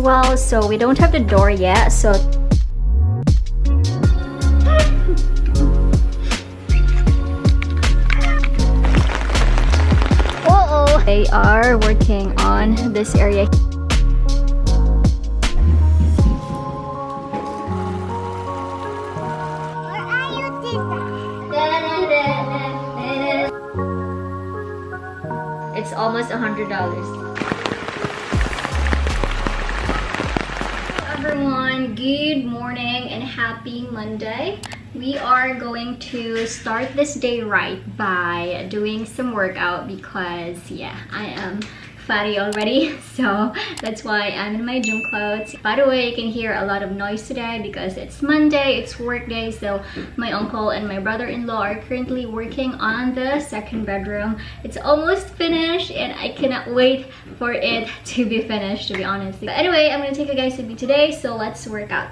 well, so we don't have the door yet, so they are working on this area. It's almost $100. Everyone, good morning and happy Monday. We are going to start this day right by doing some workout because yeah, I am fatty already, so that's why I'm in my gym clothes. By the way, you can hear a lot of noise today because it's Monday, it's work day, so my uncle and my brother-in-law are currently working on the second bedroom. It's almost finished and I cannot wait for it to be finished, to be honest. But anyway, I'm gonna take you guys with me today, so let's work out.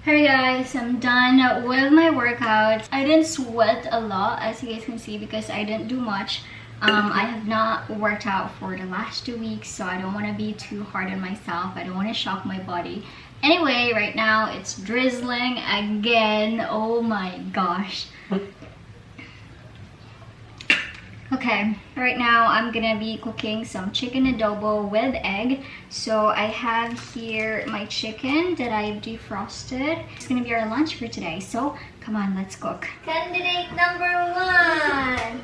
Hey guys, I'm done with my workout. I didn't sweat a lot, as you guys can see, because I didn't do much. I have not worked out for the last 2 weeks, so I don't want to be too hard on myself. I don't want to shock my body. Anyway, right now it's drizzling again. Oh my gosh. Okay, right now I'm gonna be cooking some chicken adobo with egg. So I have here my chicken that I've defrosted. It's gonna be our lunch for today, so come on, let's cook. Candidate number 1.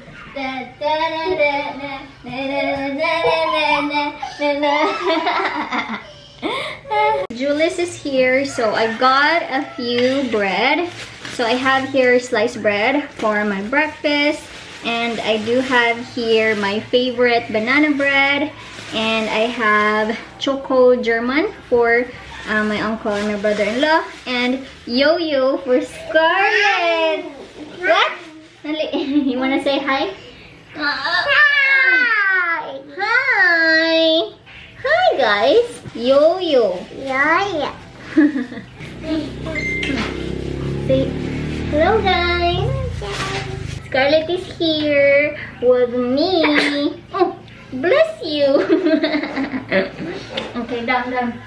Julius is here, so I got a few bread. So I have here sliced bread for my breakfast. And I do have here my favorite banana bread, and I have choco German for my uncle and my brother-in-law, and yo-yo for Scarlett. What? You wanna say hi? Hi! Hi! Hi guys! Yo-yo! Yeah. Say hello guys! Scarlett is here with me. Oh, bless you. Okay, done.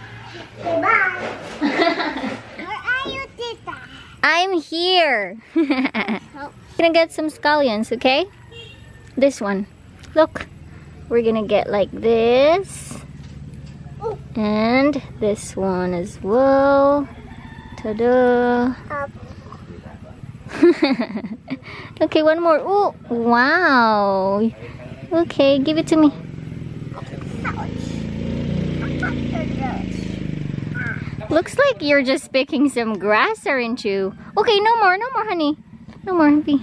Bye. Where are you, Tita? I'm here. Gonna get some scallions, okay? This one. Look. We're gonna get like this. And this one as well. Ta-da. Okay, one more. Oh, wow. Okay, give it to me. Looks like you're just picking some grass, aren't you? Okay, no more, honey. No more, happy.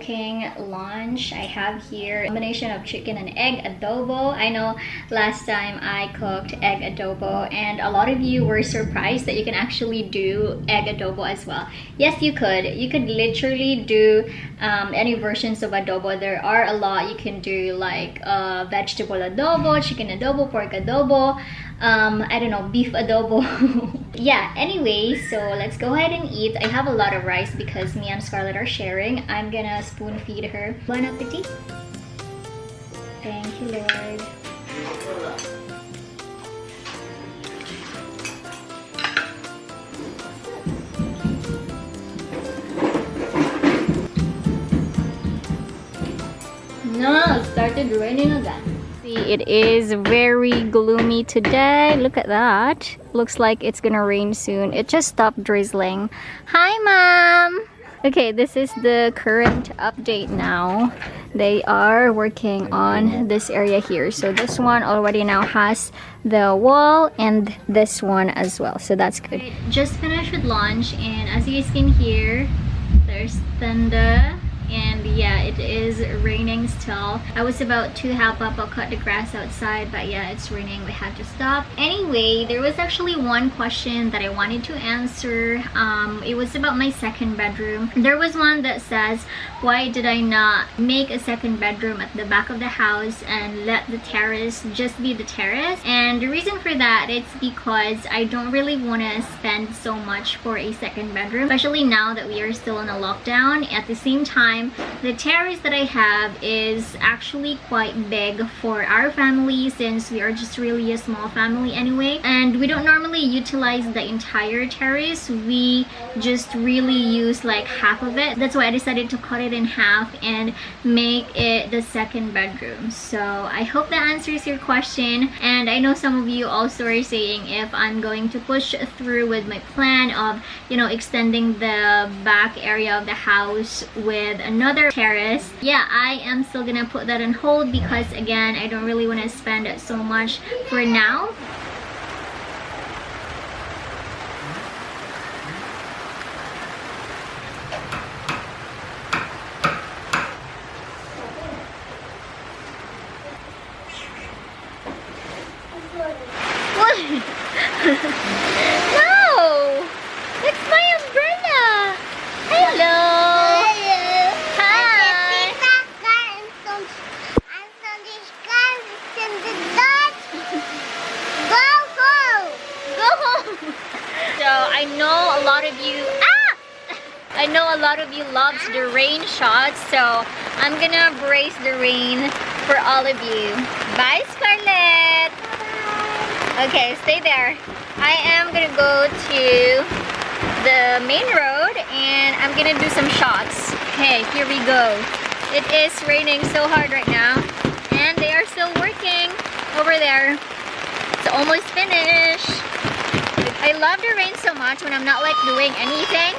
cooking lunch. I have here a combination of chicken and egg adobo. I know last time I cooked egg adobo and a lot of you were surprised that you can actually do egg adobo as well. Yes, you could. You could literally do any versions of adobo. There are a lot. You can do like vegetable adobo, chicken adobo, pork adobo, I don't know, beef adobo. Yeah, anyway, so let's go ahead and eat. I have a lot of rice because me and Scarlett are sharing. I'm gonna spoon feed her. Bon appetit. Thank you, Lord. No, it started raining again. It is very gloomy today. Look at that. Looks like it's gonna rain soon. It just stopped drizzling. Hi, Mom. Okay, this is the current update now. They are working on this area here. So this one already now has the wall and this one as well. So that's good. Just finished with lunch and as you guys can hear, there's thunder. And yeah, it is raining still. I was about to help Papa cut the grass outside, but yeah, it's raining. We had to stop. Anyway, there was actually one question that I wanted to answer. It was about my second bedroom. There was one that says, why did I not make a second bedroom at the back of the house and let the terrace just be the terrace? And the reason for that, it's because I don't really want to spend so much for a second bedroom, especially now that we are still in a lockdown. At the same time, the terrace that I have is actually quite big for our family since we are just really a small family anyway, and we don't normally utilize the entire terrace. We just really use like half of it. That's why I decided to cut it in half and make it the second bedroom. So I hope that answers your question, and I know some of you also are saying if I'm going to push through with my plan of, you know, extending the back area of the house with another terrace. Yeah, I am still gonna put that on hold because again, I don't really want to spend so much for now. What? No! That's my umbrella! Hello! I know a lot of you I know a lot of you loves the rain shots, so I'm gonna brace the rain for all of you. Bye, Scarlett. Okay, stay there. I am gonna go to the main road and I'm gonna do some shots. Okay, here we go. It is raining so hard right now and they are still working over there. It's almost finished. I love the rain so much when I'm not like doing anything.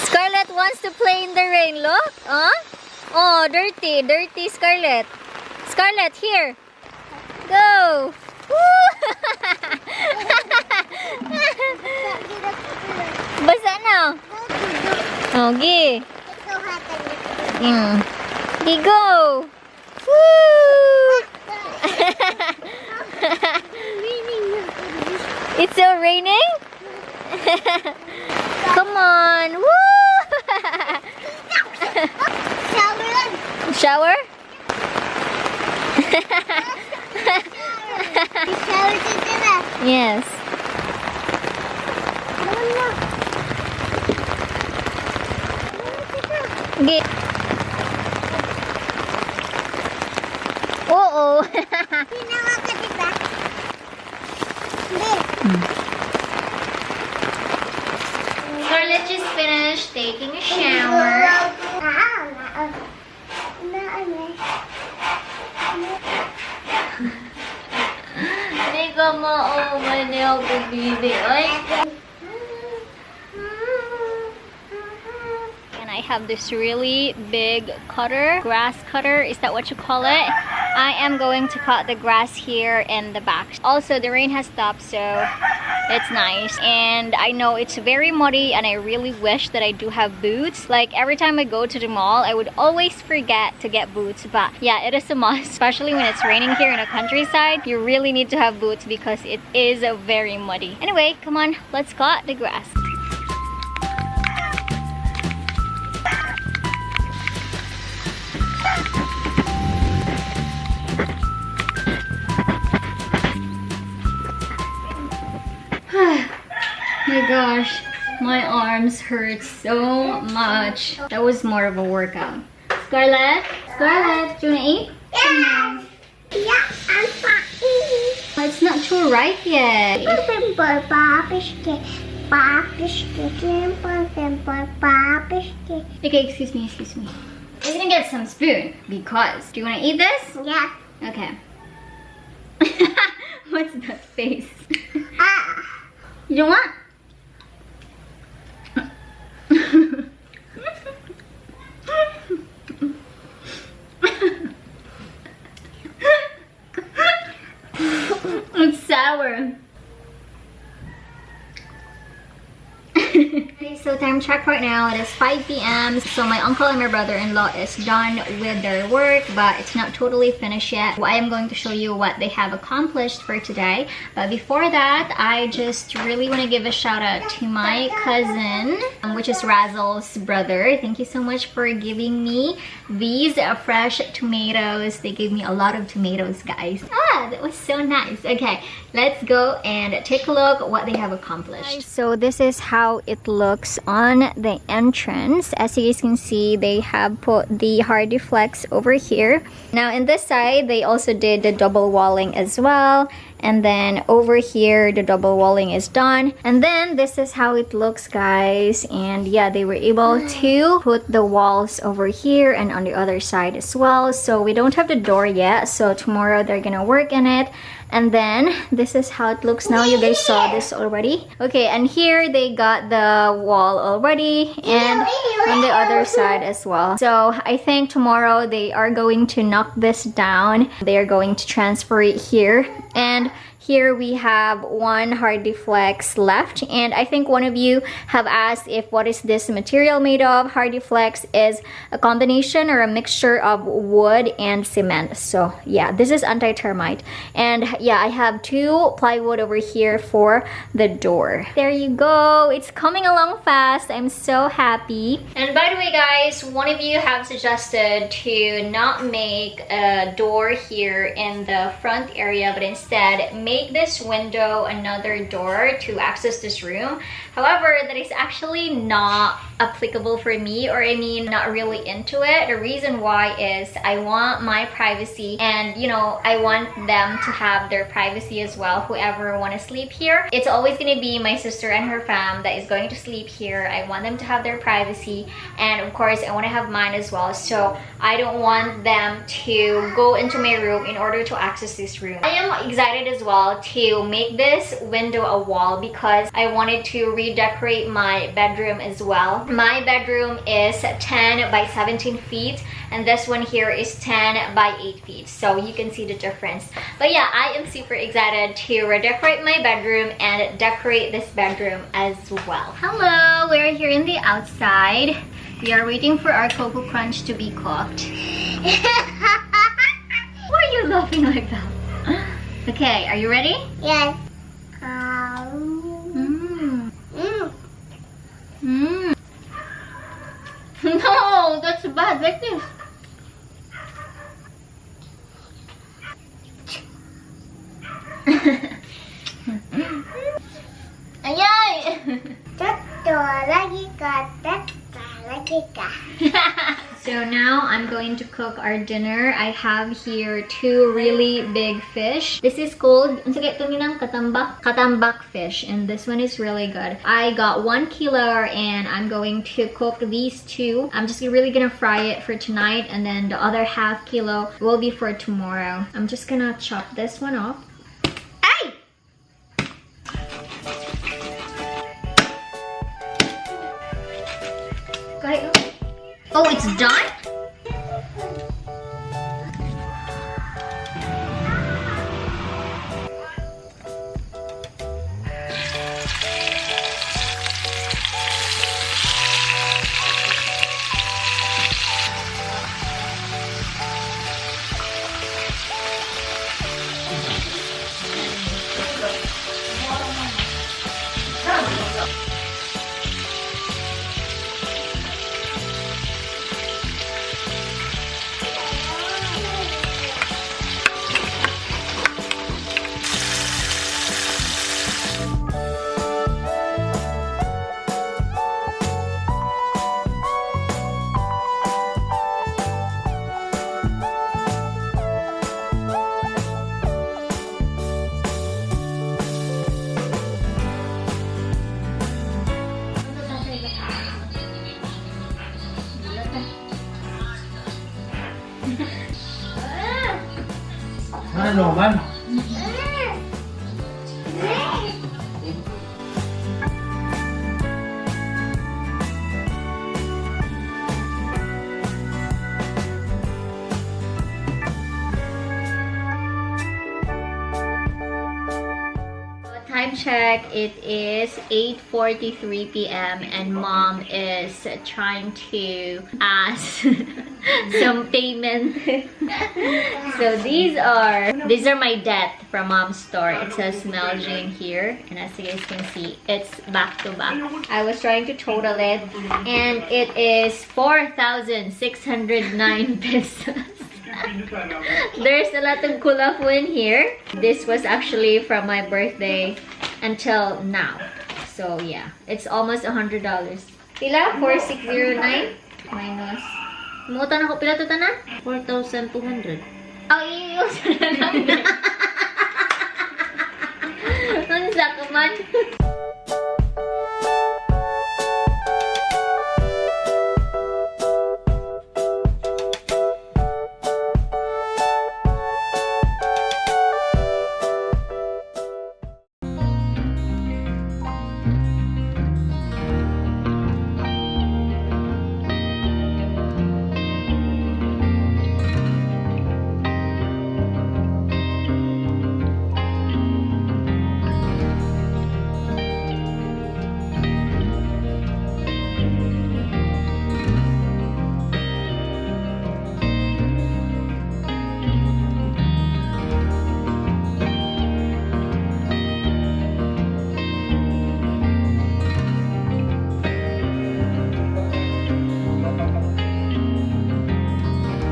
Scarlett wants to play in the rain, look. Huh? Oh, dirty, dirty Scarlett. Scarlett, here. Go. Basa na. Okay. Okay, go. Woo! It's still raining? Come on. Woo! Shower? Yes. Okay. Oo. Scarlett just finished taking a shower. mama. Oh, my nail baby. And I have this really big cutter, grass cutter. Is that what you call it? I am going to cut the grass here in the back. Also, the rain has stopped, so it's nice. And I know it's very muddy, and I really wish that I do have boots. Like every time I go to the mall, I would always forget to get boots. But yeah, it is a must, especially when it's raining here in the countryside. You really need to have boots because it is very muddy. Anyway, come on, let's cut the grass. My gosh, my arms hurt so much. That was more of a workout. Scarlett? Scarlett, do you wanna eat? Yeah. Yeah, I'm fine. It's not too ripe yet. Okay, excuse me. We're gonna get some spoon because, do you wanna eat this? Yeah. Okay. What's that face? You don't want? It's sour. Okay, so time check right now. It is 5 p.m. So my uncle and my brother-in-law is done with their work, but it's not totally finished yet. I am going to show you what they have accomplished for today. But before that, I just really want to give a shout out to my cousin, which is Razzle's brother. Thank you so much for giving me these fresh tomatoes. They gave me a lot of tomatoes, guys. That was so nice. Okay, let's go and take a look what they have accomplished. So this is how it looks on the entrance. As you guys can see, they have put the hardy flex over here. Now in this side, they also did the double walling as well. And then over here, the double walling is done. And then this is how it looks, guys. And yeah, they were able to put the walls over here and on the other side as well. So we don't have the door yet. So tomorrow they're gonna work in it. And then this is how it looks now. You guys saw this already. Okay, and here they got the wall already and on the other side as well. So I think tomorrow they are going to knock this down. They are going to transfer it here. And here we have one hardy flex left, and I think one of you have asked if what is this material made of. Hardy flex is a combination or a mixture of wood and cement. So yeah, this is anti-termite. And yeah, I have 2 plywood over here for the door. There you go. It's coming along fast. I'm so happy. And by the way, guys, one of you have suggested to not make a door here in the front area, but instead make this window another door to access this room. However, that is actually not applicable for me, or I mean not really into it. The reason why is I want my privacy, and you know, I want them to have their privacy as well, whoever want to sleep here. It's always going to be my sister and her fam that is going to sleep here. I want them to have their privacy, and of course I want to have mine as well. So I don't want them to go into my room in order to access this room. I am excited as well to make this window a wall because I wanted to redecorate my bedroom as well. My bedroom is 10 by 17 feet, and this one here is 10 by 8 feet, so you can see the difference. But yeah, I am super excited to redecorate my bedroom and decorate this bedroom as well. Hello, we're here in the outside. We are waiting for our Cocoa Crunch to be cooked. Why are you laughing like that? Okay, are you ready? Yes. No, that's bad. Like this. Ayay! So now I'm going to cook our dinner. I have here 2 really big fish. This is called katambak fish, and this one is really good. I got 1 kilo and I'm going to cook these 2. I'm just really gonna fry it for tonight, and then the other half kilo will be for tomorrow. I'm just gonna chop this one off. Ay! Oh, it's done? Ano man? Time check, it is 8:43 p.m. and mom is trying to ask some payment. So these are my debt from mom's store. It says Meljean here, and as you guys can see, it's back to back. I was trying to total it, and it is 4,609 pesos. There's a lot of kulafu in here. This was actually from my birthday until now. So yeah, it's almost $100. Pila? 4,609 minus. Mutan ako pila to tanan? 4,200. Oh, iiwas na lang. Ano sa kuman?